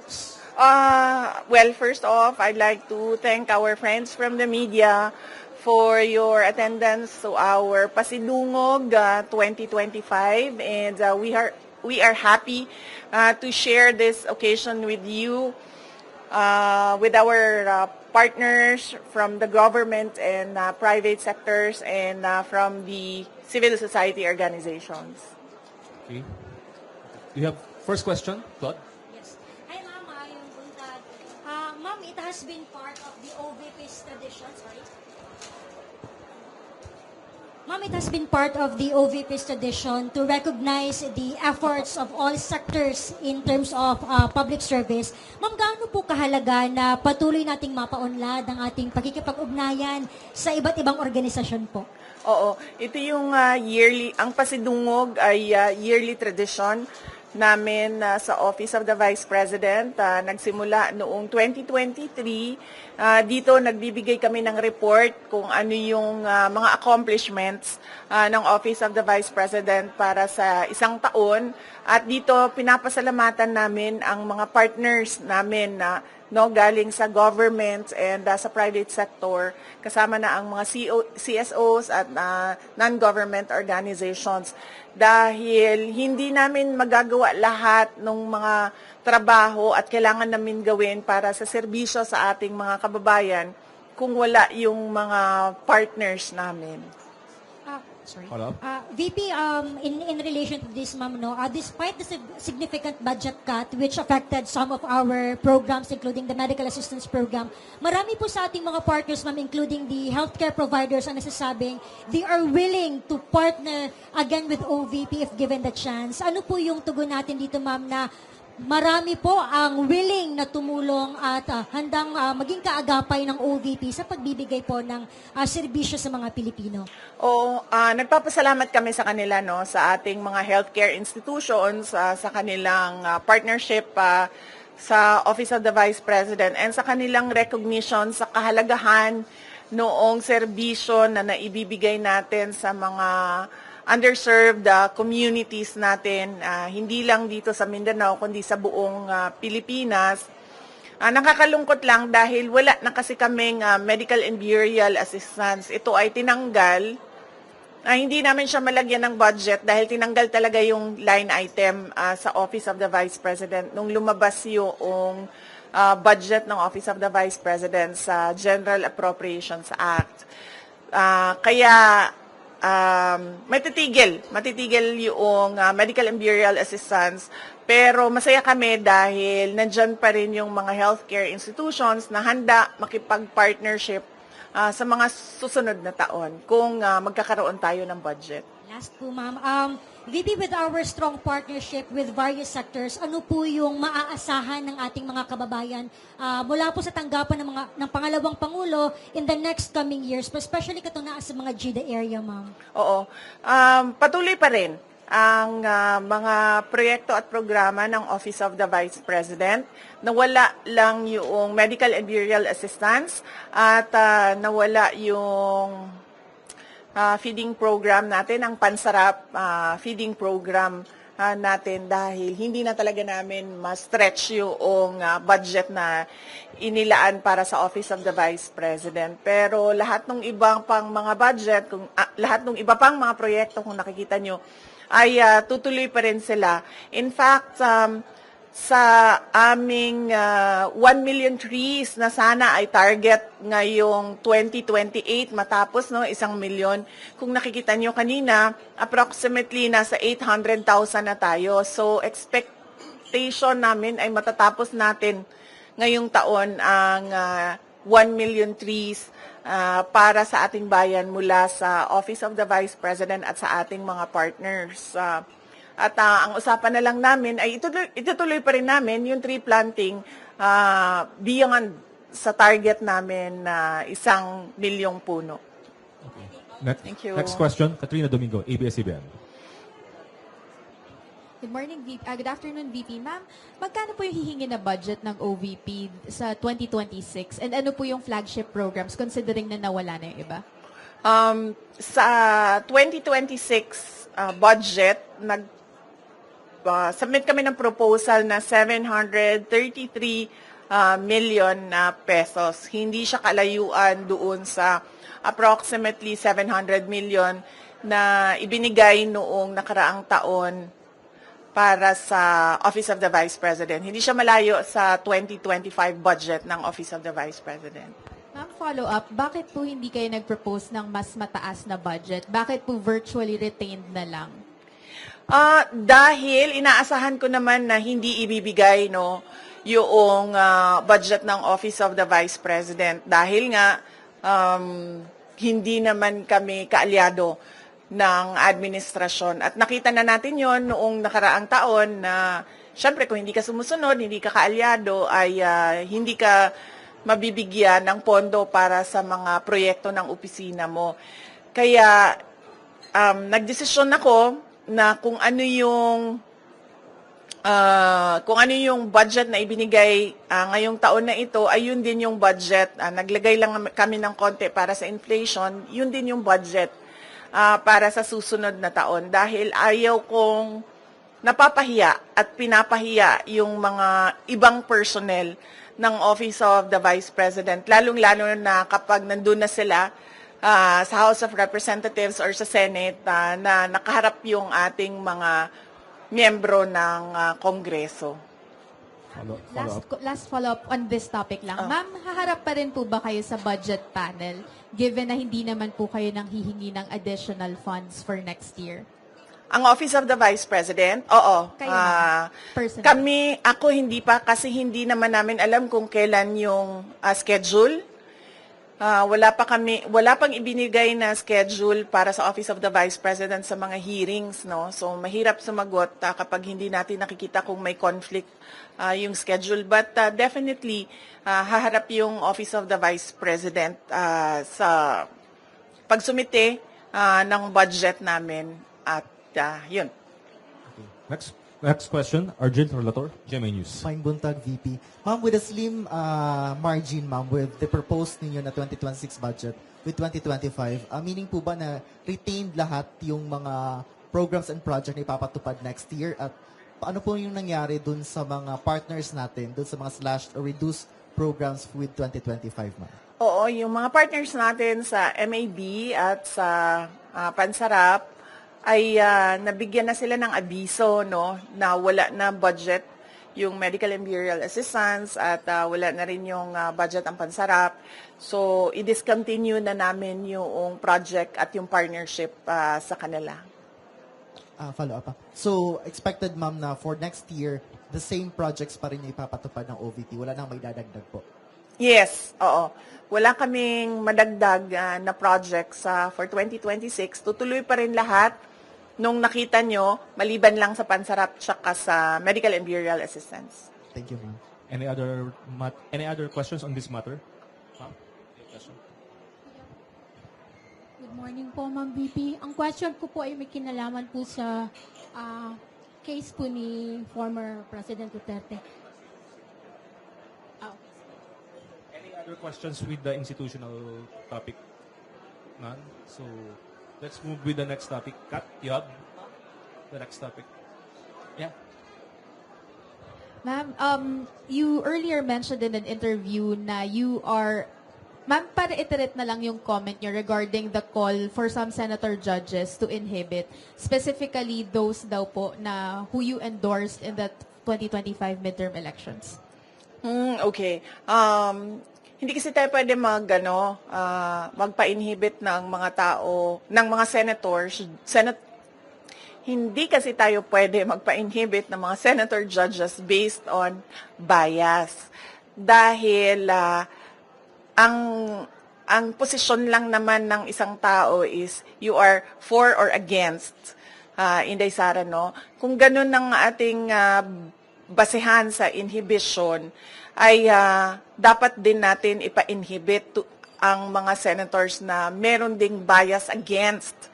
remarks. Well, first off, I'd like to thank our friends from the media for your attendance to our Pasidungog 2025, and we are happy to share this occasion with you, with our partners from the government and private sectors, and from the civil society organizations. Okay. You have first question, Claude? Yes. Hi, Ma'am. Yung buntag. Ma'am, it has been part of the OVP's tradition. Sorry. Ma'am, it has been part of the OVP's tradition to recognize the efforts of all sectors in terms of public service. Ma'am, gaano po kahalaga na patuloy nating mapaunlad ang ating pakikipag-ugnayan sa iba't ibang organisasyon po? Oo, ito yung yearly, ang Pasidungog ay yearly tradition namin sa Office of the Vice President. Nagsimula noong 2023. Dito nagbibigay kami ng report kung ano yung mga accomplishments ng Office of the Vice President para sa isang taon. At dito pinapasalamatan namin ang mga partners namin na galing sa government and sa private sector, kasama na ang mga CSOs at non-government organizations. Dahil hindi namin magagawa lahat ng mga trabaho at kailangan namin gawin para sa serbisyo sa ating mga kababayan kung wala yung mga partners namin. Sorry. Follow up? VP, in relation to this, ma'am, despite the significant budget cut which affected some of our programs, including the medical assistance program, marami po sa ating mga partners, ma'am, including the healthcare providers, ang nasasabing they are willing to partner again with OVP if given the chance. Ano po yung tugon natin dito, ma'am, na marami po ang willing na tumulong at handang maging kaagapay ng OVP sa pagbibigay po ng serbisyo sa mga Pilipino? Nagpapasalamat kami sa kanila, sa ating mga healthcare institutions, sa kanilang partnership sa Office of the Vice President, and sa kanilang recognition sa kahalagahan noong serbisyo na naibibigay natin sa mga underserved communities natin, hindi lang dito sa Mindanao, kundi sa buong Pilipinas. Nakakalungkot lang dahil wala na kasi kaming medical and burial assistance. Ito ay tinanggal. Hindi namin siya malagyan ng budget dahil tinanggal talaga yung line item sa Office of the Vice President nung lumabas yung budget ng Office of the Vice President sa General Appropriations Act. Kaya matitigil yung medical and burial assistance, pero masaya kami dahil nandyan pa rin yung mga healthcare institutions na handa makipag-partnership sa mga susunod na taon kung magkakaroon tayo ng budget. Last po, ma'am. VP, with our strong partnership with various sectors, ano po yung maaasahan ng ating mga kababayan mula po sa tanggapan ng pangalawang Pangulo in the next coming years, especially katong naa sa mga GIDA area, ma'am? Oo. Patuloy pa rin ang mga proyekto at programa ng Office of the Vice President. Nawala lang yung medical and burial assistance at nawala yung feeding program natin, ang Pansarap feeding program natin dahil hindi na talaga namin ma-stretch yung budget na inilaan para sa Office of the Vice President. Pero lahat ng ibang pang mga budget, lahat ng iba pang mga proyekto kung nakikita nyo, ay tutuloy pa rin sila. In fact, sa aming 1 million trees na sana ay target ngayong 2028 matapos 1 million. Kung nakikita nyo kanina, approximately nasa 800,000 na tayo. So expectation namin ay matatapos natin ngayong taon ang 1 million trees para sa ating bayan mula sa Office of the Vice President at sa ating mga partners. At ang usapan na lang namin ay itutuloy pa rin namin yung tree planting beyond sa target namin na 1 milyong puno. Okay. Thank you. Next question, Katrina Domingo, ABS-CBN. Good morning, VP. Good afternoon, VP. Ma'am, magkano po yung hihingi na budget ng OVP sa 2026? And ano po yung flagship programs considering na nawala na yung iba? Sa 2026 budget, nag-submit kami ng proposal na 733 million na pesos. Hindi siya kalayuan doon sa approximately 700 million na ibinigay noong nakaraang taon para sa Office of the Vice President. Hindi siya malayo sa 2025 budget ng Office of the Vice President. Ma'am, follow up, bakit po hindi kayo nag-propose ng mas mataas na budget? Bakit po virtually retained na lang? Dahil inaasahan ko naman na hindi ibibigay yung budget ng Office of the Vice President dahil nga hindi naman kami kaalyado ng administrasyon. At nakita na natin yon noong nakaraang taon na syempre kung hindi ka sumusunod, hindi ka kaalyado, ay hindi ka mabibigyan ng pondo para sa mga proyekto ng opisina mo. Kaya nagdesisyon ako na kung ano yung budget na ibinigay ngayong taon na ito ay yun din yung budget. Naglagay lang kami ng konti para sa inflation, yun din yung budget para sa susunod na taon dahil ayaw kong napapahiya at pinapahiya yung mga ibang personnel ng Office of the Vice President, lalong-lalo na kapag nandun na sila sa House of Representatives or sa Senate na nakaharap yung ating mga miyembro ng Kongreso. Last follow-up on this topic lang. Ma'am, haharap pa rin po ba kayo sa budget panel given na hindi naman po kayo nang hihingi ng additional funds for next year? Ang Office of the Vice President, oo. Kayo, personally. Ako hindi pa kasi hindi naman namin alam kung kailan yung schedule. Wala pang ibinigay na schedule para sa Office of the Vice President sa mga hearings, no? So mahirap sumagot kapag hindi natin nakikita kung may conflict yung schedule. But definitely haharap yung Office of the Vice President sa pagsumite ng budget namin at yun. Okay. Next question, Arjun Relator, GMA News. Fine Buntag, VP. Ma'am, with a slim margin, ma'am, with the proposed ninyo na 2026 budget with 2025, meaning po ba na retained lahat yung mga programs and project na ipapatupad next year? At paano po yung nangyari dun sa mga partners natin, dun sa mga slashed or reduced programs with 2025, ma'am? Oo, yung mga partners natin sa MAB at sa Pansarap ay nabigyan na sila ng abiso, no, na wala na budget yung medical and burial assistance at wala na rin yung budget ang Pansarap. So, i-discontinue na namin yung project at yung partnership sa kanila. Follow up. So, expected, ma'am, na for next year, the same projects pa rin yung ipapatupad ng OVP. Wala nang may dadagdag po. Yes, oo. Wala kaming madagdag na projects for 2026. Tutuloy pa rin lahat nung nakita nyo, maliban lang sa Pansarap tsaka sa medical and burial assistance. Thank you, ma'am. Any other questions on this matter? Ma'am? Question? Good morning po, Ma'am VP. Ang question ko po ay may kinalaman po sa case po ni former President Duterte. Any other questions with the institutional topic? None? So, let's move with the next topic. Kat, you have the next topic. Yeah. Ma'am, you earlier mentioned in an interview na you are... Ma'am, para iterate na lang yung comment nyo regarding the call for some senator judges to inhibit, specifically those daw po na who you endorsed in the 2025 midterm elections. Okay. Hindi kasi tayo pwede magpa-inhibit ng mga tao, ng mga senators. Hindi kasi tayo pwede magpa-inhibit ng mga senator judges based on bias. Dahil ang posisyon lang naman ng isang tao is you are for or against, Inday Sara, no? Kung ganun ang ating basehan sa inhibition, ay dapat din natin ipa-inhibit ang mga senators na meron ding bias against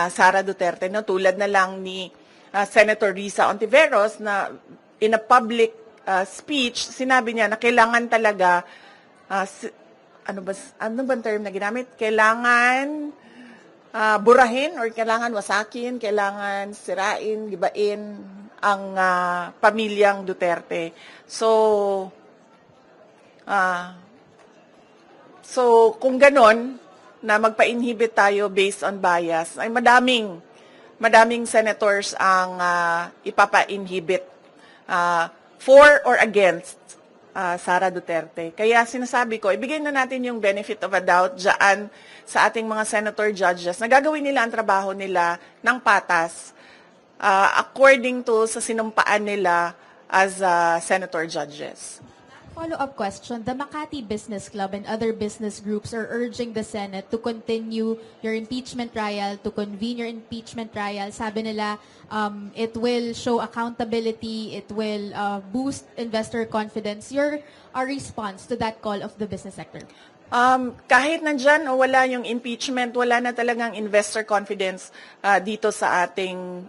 Sara Duterte, no? Tulad na lang ni Senator Risa Ontiveros na in a public speech, sinabi niya na kailangan talaga, ano ba term na ginamit? Kailangan burahin or kailangan wasakin, kailangan sirain, gibain ang pamilyang Duterte. So kung ganon, na magpa-inhibit tayo based on bias, ay madaming senators ang ipapa-inhibit for or against Sara Duterte. Kaya sinasabi ko, ibigay na natin yung benefit of a doubt dyan sa ating mga senator judges na gagawin nila ang trabaho nila ng patas according to sa sinumpaan nila as senator judges. Follow-up question. The Makati Business Club and other business groups are urging the Senate to continue your impeachment trial, to convene your impeachment trial. Sabi nila, it will show accountability, it will boost investor confidence. Your response to that call of the business sector? Kahit nandyan o wala yung impeachment, wala na talagang investor confidence dito sa ating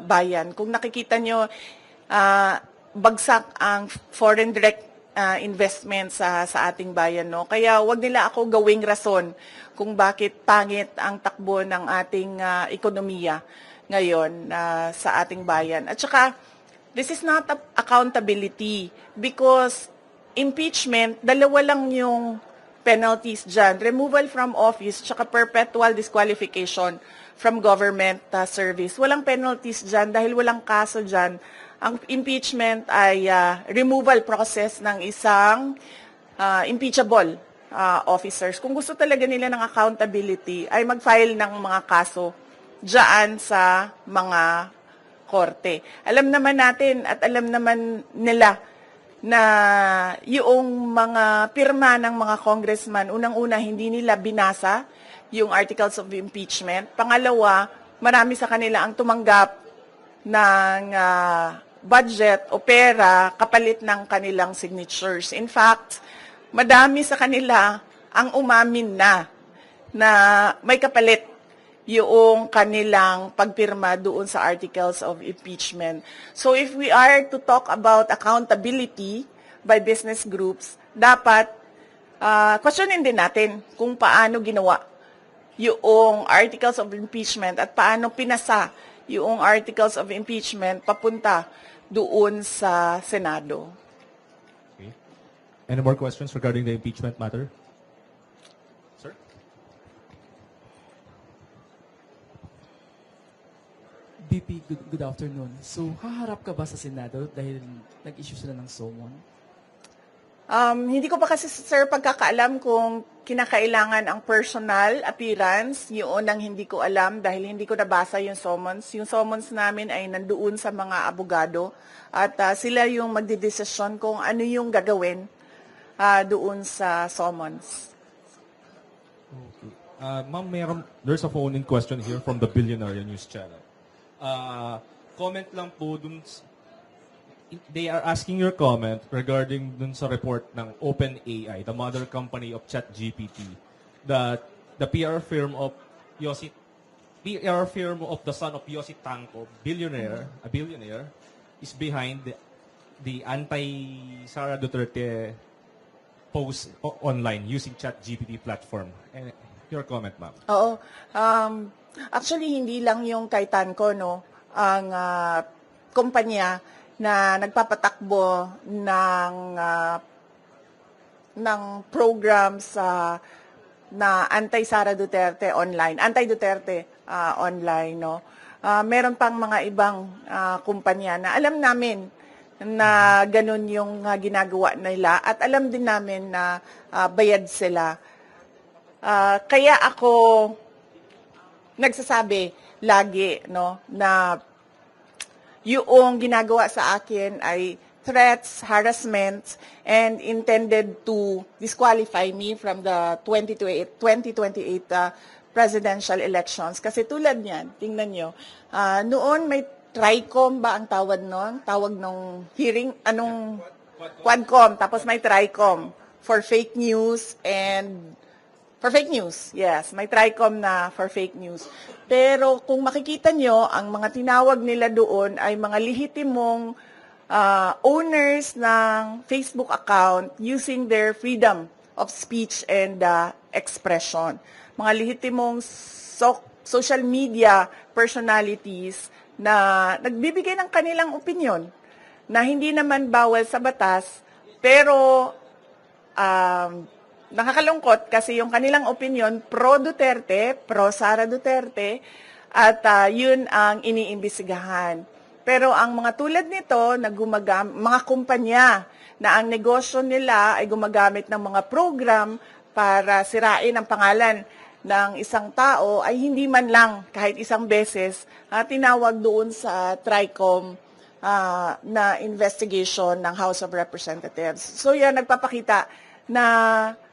bayan. Kung nakikita nyo, bagsak ang foreign direct investment sa ating bayan, no? Kaya wag nila ako gawing rason kung bakit pangit ang takbo ng ating ekonomiya ngayon sa ating bayan. At saka, this is not accountability because impeachment, dalawa lang yung penalties dyan. Removal from office, tsaka perpetual disqualification from government service. Walang penalties dyan dahil walang kaso dyan. Ang impeachment ay removal process ng isang impeachable officers. Kung gusto talaga nila ng accountability, ay mag-file ng mga kaso dyan sa mga korte. Alam naman natin at alam naman nila na yung mga pirma ng mga congressman, unang-una, hindi nila binasa yung articles of impeachment. Pangalawa, marami sa kanila ang tumanggap ng budget o pera kapalit ng kanilang signatures. In fact, madami sa kanila ang umamin na may kapalit yung kanilang pagpirma doon sa articles of impeachment. So if we are to talk about accountability by business groups, dapat questionin din natin kung paano ginawa yung articles of impeachment at paano pinasa yung articles of impeachment papunta doon sa Senado. Okay. Any more questions regarding the impeachment matter? Sir? BP, good afternoon. So, haharap ka ba sa Senado dahil nag-issue sila ng summon? Hindi ko pa kasi, sir, pagkakaalam kung kinakailangan ang personal appearance. Yun ang hindi ko alam dahil hindi ko nabasa yung summons. Yung summons namin ay nandoon sa mga abogado at sila yung magdidesisyon kung ano yung gagawin doon sa summons. Okay. Ma'am, there's a phone-in question here from the Billionaire News Channel. Comment lang po dun they are asking your comment regarding dun sa report ng OpenAI, the mother company of ChatGPT, that the PR firm of the son of Yossi Tanco, a billionaire, is behind the anti-Sara Duterte post online using ChatGPT platform. Your comment, ma'am. Oo. Actually, hindi lang yung kay Tanco, no, ang kumpanya na nagpapatakbo ng programs na anti-Sara Duterte online, anti-Duterte online, no. Meron pang mga ibang kumpanya na alam namin na ganun yung ginagawa nila at alam din namin na bayad sila. Kaya ako nagsasabi lagi, no, na yung ginagawa sa akin ay threats, harassment, and intended to disqualify me from the 2028 presidential elections. Kasi tulad niyan, tingnan nyo, noon may TRICOM ba ang tawag noon? Tawag nung hearing, Quadcom, tapos may TRICOM for fake news and for fake news, yes. May TRICOM na for fake news. Pero kung makikita nyo, ang mga tinawag nila doon ay mga lehitimong owners ng Facebook account using their freedom of speech and expression. Mga lehitimong social media personalities na nagbibigay ng kanilang opinyon na hindi naman bawal sa batas, pero nakakalungkot kasi yung kanilang opinion pro-Duterte, pro-Sara Duterte, at yun ang iniimbestigahan. Pero ang mga tulad nito, mga kumpanya na ang negosyo nila ay gumagamit ng mga program para sirain ang pangalan ng isang tao, ay hindi man lang kahit isang beses tinawag doon sa TRICOM na investigation ng House of Representatives. So yan, nagpapakita na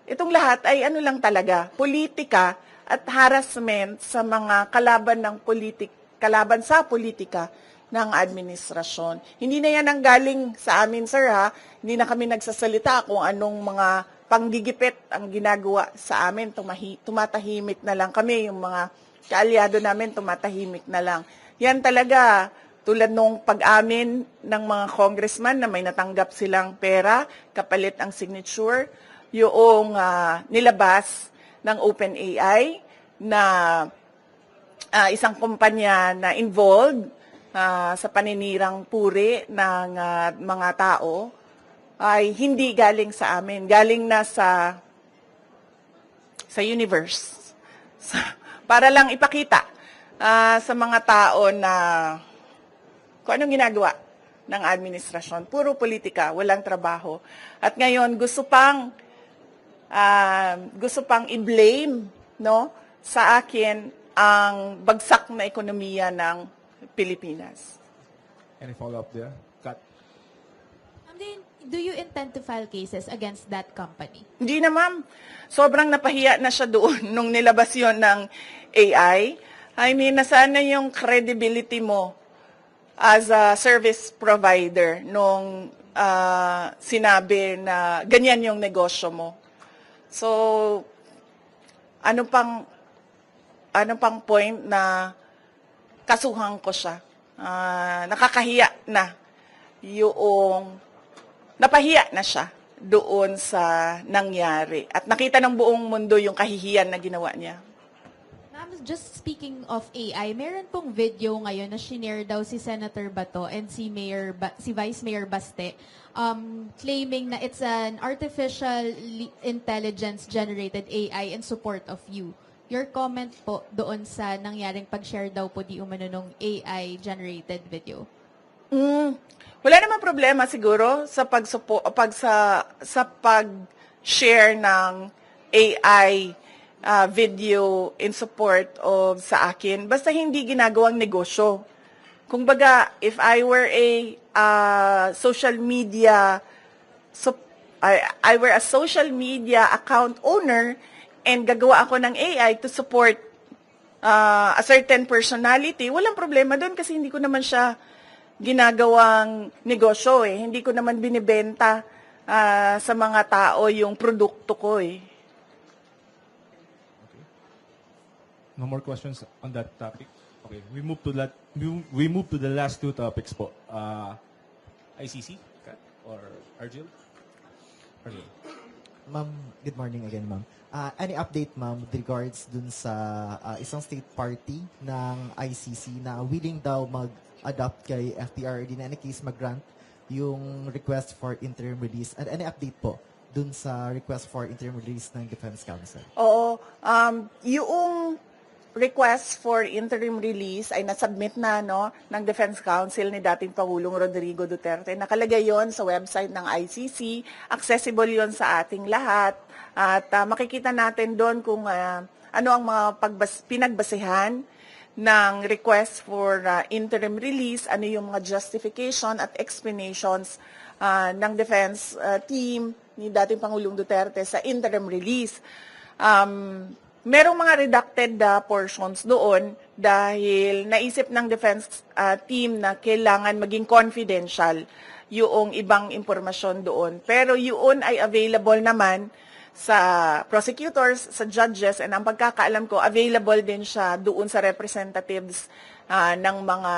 itong lahat ay ano lang talaga, politika at harassment sa mga kalaban sa politika ng administrasyon. Hindi na yan ang galing sa amin, sir, ha? Hindi na kami nagsasalita kung anong mga panggigipit ang ginagawa sa amin. Tumatahimik na lang kami, yung mga kaalyado namin tumatahimik na lang. Yan talaga, tulad nung pag-amin ng mga congressman na may natanggap silang pera, kapalit ang signature, yung nilabas ng OpenAI na isang kumpanya na involved sa paninirang puri ng mga tao ay hindi galing sa amin. Galing na sa universe. Para lang ipakita sa mga tao na kung anong ginagawa ng administrasyon. Puro politika, walang trabaho. At ngayon, gusto pang i-blame, no, sa akin ang bagsak na ekonomiya ng Pilipinas. Any follow-up there? Kat? Do you intend to file cases against that company? Hindi na, ma'am. Sobrang napahiya na siya doon nung nilabas yon ng AI. I mean, nasaan na yung credibility mo as a service provider nung sinabi na ganyan yung negosyo mo. So, ano pang point na kasuhan ko siya? Nakakahiya na napahiya na siya doon sa nangyari. At nakita ng buong mundo yung kahihiyan na ginawa niya. Ma'am, just speaking of AI, meron pong video ngayon na shinare daw si Senator Bato and si Vice Mayor Baste, claiming na it's an artificial intelligence-generated AI in support of you. Your comment po doon sa nangyaring pag-share daw po di umano nung AI-generated video? Wala namang problema siguro sa pag-share ng AI video in support of sa akin. Basta hindi ginagawang negosyo. Kung baga, if I were a social media account owner and gagawa ako ng AI to support a certain personality, walang problema doon kasi hindi ko naman siya ginagawang negosyo eh. Hindi ko naman binibenta sa mga tao yung produkto ko eh. No more questions on that topic. Okay, we move to the last two topics po. ICC, Kat, or Argel? Argel. Ma'am, good morning again, ma'am. Any update, ma'am, with regards dun sa isang state party ng ICC na willing daw mag-adopt kay FPRD na any case mag-grant yung request for interim release? And any update po dun sa request for interim release ng Defense Council? Oo. Yung request for interim release ay nasubmit na ng Defense Council ni dating Pangulong Rodrigo Duterte. Nakalagay yon sa website ng ICC. Accessible yon sa ating lahat. At makikita natin doon kung ano ang mga pinagbasehan ng request for interim release, ano yung mga justification at explanations ng defense team ni dating Pangulong Duterte sa interim release. Merong mga redacted portions doon dahil naisip ng defense team na kailangan maging confidential yung ibang impormasyon doon. Pero yun ay available naman sa prosecutors, sa judges, and ang pagkakaalam ko, available din siya doon sa representatives ng mga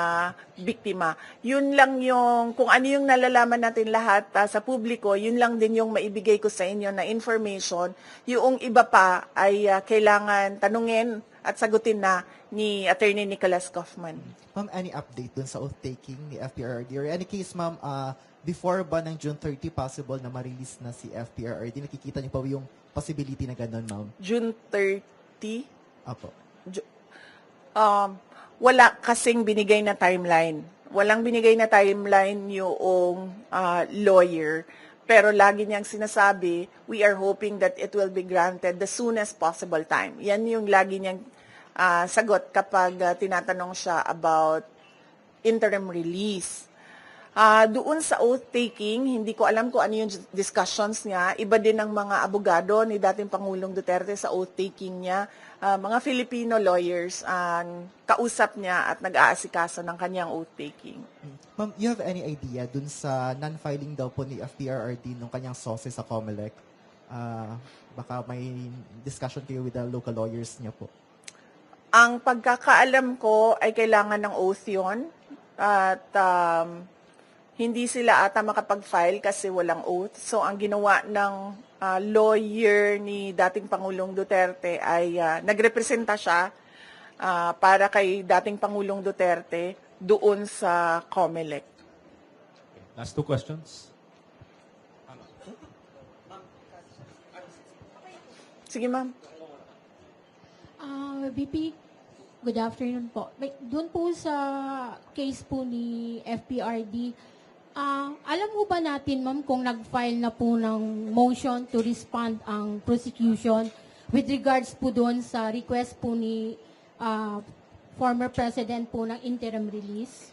biktima. Yun lang yung, kung ano yung nalalaman natin lahat sa publiko, yun lang din yung maibigay ko sa inyo na information. Yung iba pa ay kailangan tanungin at sagutin na ni Attorney Nicholas Kaufman. Ma'am, any update dun sa oath-taking ni FPRRD? Or any case, ma'am, before ba ng June 30 possible na ma-release na si FPRRD? Nakikita niyo pa yung possibility na ganun, ma'am? June 30, Apo. wala kasing binigay na timeline. Walang binigay na timeline yung lawyer. Pero lagi niyang sinasabi, we are hoping that it will be granted the soonest possible time. Yan yung lagi niyang sagot kapag tinatanong siya about interim release. Doon sa oath-taking, hindi ko alam kung ano yung discussions niya. Iba din ng mga abogado ni dating Pangulong Duterte sa oath-taking niya. Mga Filipino lawyers ang kausap niya at nag-aasikaso ng kanyang oath-taking. Ma'am, you have any idea dun sa non-filing daw po ni FPRRD nung kanyang sources sa COMELEC? Baka may discussion kayo with the local lawyers niya po. Ang pagkakaalam ko ay kailangan ng oath yun. At hindi sila ata makapag-file kasi walang oath. So ang ginawa ng lawyer ni dating Pangulong Duterte ay nagrepresenta siya para kay dating Pangulong Duterte doon sa COMELEC. Last two questions. Sige, ma'am. VP, good afternoon po. Doon po sa case po ni FPRD, alam mo ba natin, ma'am, kung nag-file na po ng motion to respond ang prosecution with regards po doon sa request po ni former president po ng interim release?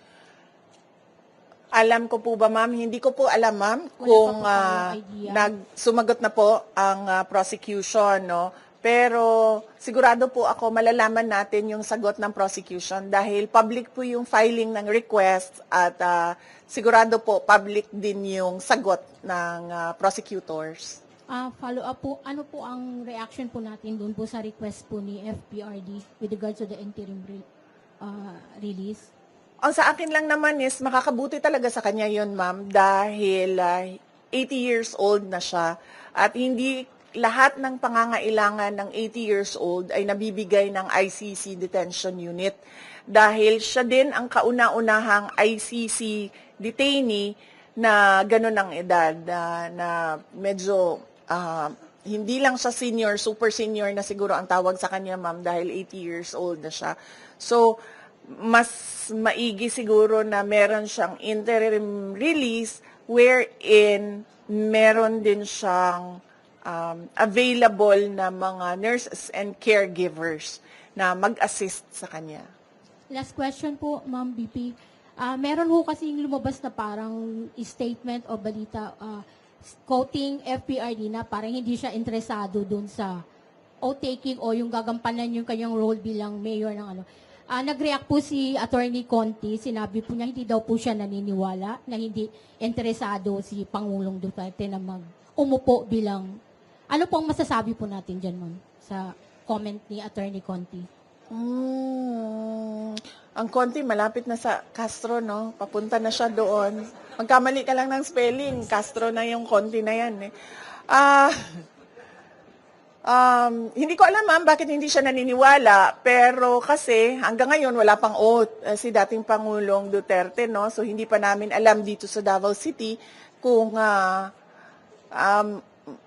Alam ko po ba, ma'am? Hindi ko po alam, ma'am, Wala kung pa po kayong idea? sumagot na po ang prosecution, no? Pero sigurado po ako malalaman natin yung sagot ng prosecution dahil public po yung filing ng request at sigurado po public din yung sagot ng prosecutors. Follow up po, ano po ang reaction po natin doon po sa request po ni FPRD with regards to the interim release? Ang sa akin lang naman is makakabuti talaga sa kanya yun, ma'am, dahil 80 years old na siya at hindi lahat ng pangangailangan ng 80 years old ay nabibigay ng ICC detention unit dahil siya din ang kauna-unahang ICC detainee na ganun ang edad na medyo hindi lang siya senior, super senior na siguro ang tawag sa kanya, ma'am, dahil 80 years old na siya. So, mas maigi siguro na meron siyang interim release wherein meron din siyang available na mga nurses and caregivers na mag-assist sa kanya. Last question po, Ma'am BP. Meron ho kasing lumabas na parang statement o balita quoting FPRD na parang hindi siya interesado dun sa oath-taking o yung gagampanan yung kanyang role bilang mayor ng ano. Nag-react po si Attorney Conti, sinabi po niya hindi daw po siya naniniwala na hindi interesado si Pangulong Duterte na umupo bilang. Ano pong masasabi po natin dyan, ma'am, sa comment ni Attorney Conti? Ang Conti, malapit na sa Castro, no? Papunta na siya doon. Magkamali ka lang ng spelling, Castro na yung Conti na yan. Hindi ko alam, ma'am, bakit hindi siya naniniwala. Pero kasi hanggang ngayon wala pang oath si dating Pangulong Duterte, no? So hindi pa namin alam dito sa Davao City kung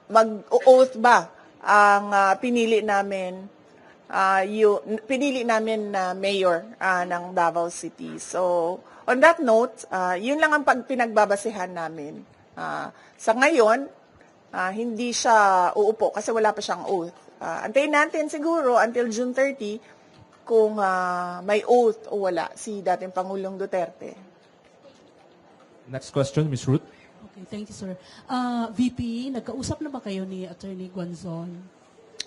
mag-oath ba ang pinili namin na mayor ng Davao City. So on that note, yun lang ang pinagbabasehan namin. Sa ngayon, hindi siya uupo kasi wala pa siyang oath. Antayin natin siguro until June 30 kung may oath o wala si dating Pangulong Duterte. Next question, Ms. Ruth. Okay, thank you, sir. VP, nagkausap na ba kayo ni Attorney Guanzon?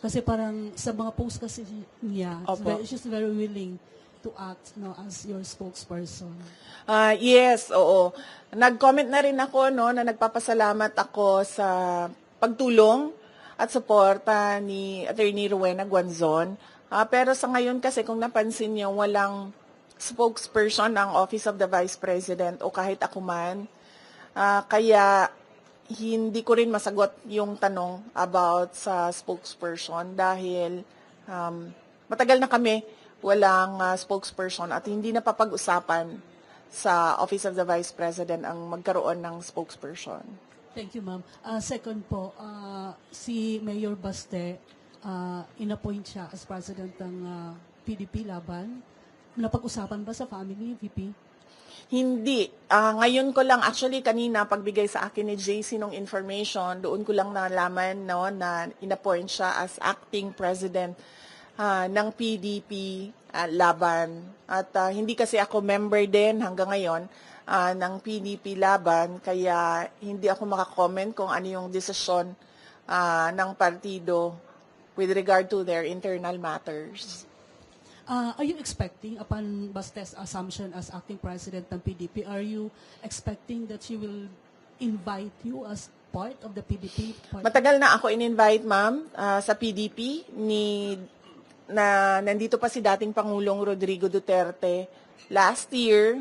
Kasi parang sa mga post kasi niya, she's very willing to act as your spokesperson. Yes, oo. Nag-comment na rin ako na nagpapasalamat ako sa pagtulong at suporta ni Attorney Rowena Guanzon. Pero sa ngayon kasi kung napansin niyo, walang spokesperson ang Office of the Vice President o kahit ako man. Kaya hindi ko rin masagot yung tanong about sa spokesperson dahil matagal na kami walang spokesperson at hindi na papag-usapan sa Office of the Vice President ang magkaroon ng spokesperson. Thank you, ma'am. Second po, si Mayor Baste, inappoint siya as president ng PDP Laban. Napag-usapan ba sa family, VP? Hindi. Ngayon ko lang, actually kanina pagbigay sa akin ni JC ng information, doon ko lang nalaman no, na inappoint siya as acting president ng PDP Laban. At hindi kasi ako member din hanggang ngayon ng PDP Laban, kaya hindi ako makakomment kung ano yung desisyon ng partido with regard to their internal matters. Are you expecting, upon Baste's assumption as acting president ng PDP, are you expecting that she will invite you as part of the PDP? Matagal na ako in-invite, ma'am, sa PDP. Nandito pa si dating Pangulong Rodrigo Duterte. Last year,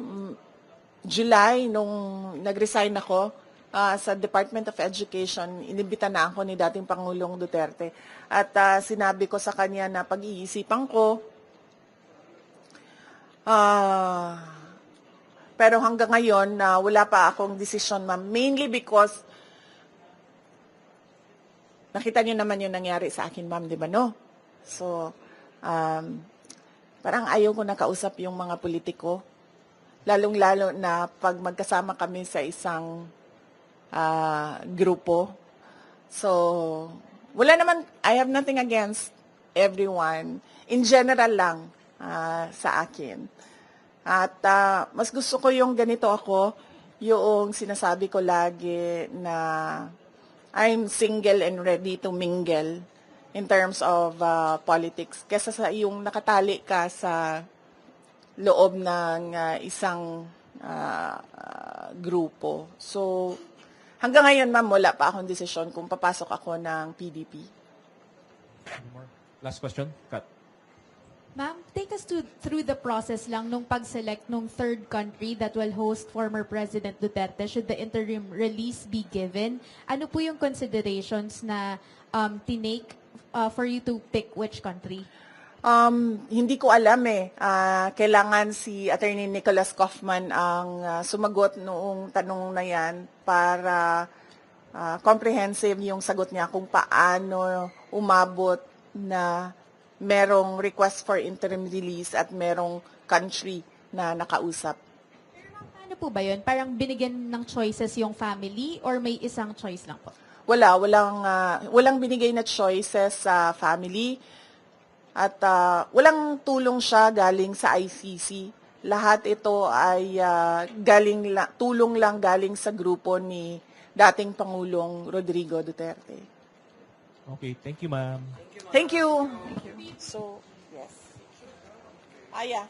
July, nung nag-resign ako sa Department of Education, inimbita na ako ni dating Pangulong Duterte. At sinabi ko sa kanya na pag-iisipan ko, pero hanggang ngayon, wala pa akong decision, ma'am. Mainly because, nakita niyo naman yung nangyari sa akin, ma'am, di ba, no? So, parang ayaw ko nakausap yung mga politiko. Lalong-lalo na pag magkasama kami sa isang grupo. So, wala naman, I have nothing against everyone. In general lang, sa akin. At mas gusto ko yung ganito ako, yung sinasabi ko lagi na I'm single and ready to mingle in terms of politics. Kesa sa yung nakatali ka sa loob ng isang grupo. So, hanggang ngayon, ma'am, wala pa akong desisyon kung papasok ako ng PDP. Last question, Kat. Ma'am, take us through the process lang nung pag-select nung third country that will host former President Duterte should the interim release be given. Ano po yung considerations na tinake for you to pick which country? Hindi ko alam eh. Kailangan si Attorney Nicholas Kaufman ang sumagot noong tanong na yan para comprehensive yung sagot niya kung paano umabot na merong request for interim release at merong country na nakausap. Pero ma'am, paano po ba yun? Parang binigyan ng choices yung family or may isang choice lang po? Walang binigay na choices sa family at walang tulong siya galing sa ICC. Lahat ito ay tulong lang galing sa grupo ni dating Pangulong Rodrigo Duterte. Okay, thank you, ma'am. Thank you. So, yes. Yeah.